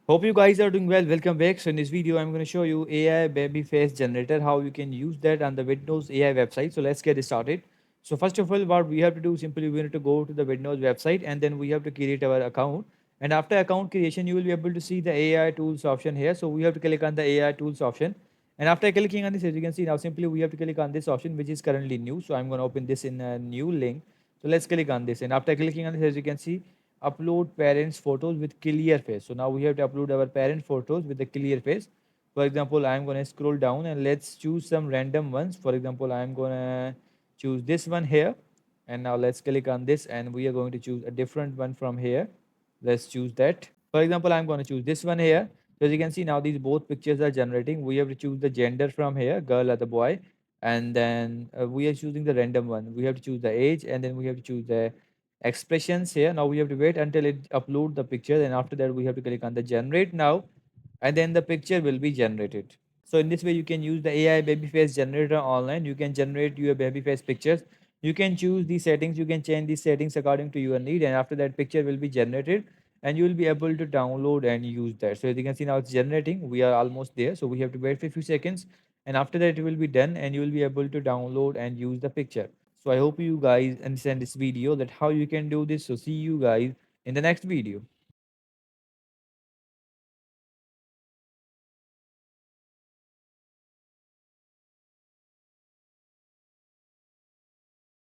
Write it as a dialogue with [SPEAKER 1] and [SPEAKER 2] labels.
[SPEAKER 1] Hope you guys are doing well. Welcome back. So in this video, I'm going to show you AI baby face generator, how you can use that on the Vidnoz AI website. So let's get started. So first of all, what we have to do simply we need to go to the Vidnoz website and then we have to create our account. And after account creation, you will be able to see the AI tools option here. So we have to click on the AI tools option. And after clicking on this, as you can see now, simply we have to click on this option, which is currently new. So I'm going to open this in a new link. So let's click on this. And after clicking on this, as you can see, upload parents photos with clear face. So now we have to upload our parent photos with a clear face. For example, I'm going to scroll down and let's choose some random ones. For example, I'm going to choose this one here. And now let's click on this and we are going to choose a different one from here. Let's choose that. For example, I'm going to choose this one here. So as you can see now, these both pictures are generating. We have to choose the gender from here, girl or the boy. And then we are choosing the random one. We have to choose the age and then we have to choose the expressions here. Now we have to wait until it upload the picture, and after that we have to click on the generate now, and then the picture will be generated. So in this way you can use the AI baby face generator online. You can generate your baby face pictures. You can choose these settings, you can change these settings according to your need, and after that picture will be generated and you will be able to download and use that. So as you can see now it's generating, we are almost there, so we have to wait for a few seconds, and after that it will be done and you will be able to download and use the picture. So I hope you guys understand this video that how you can do this. So see you guys in the next video.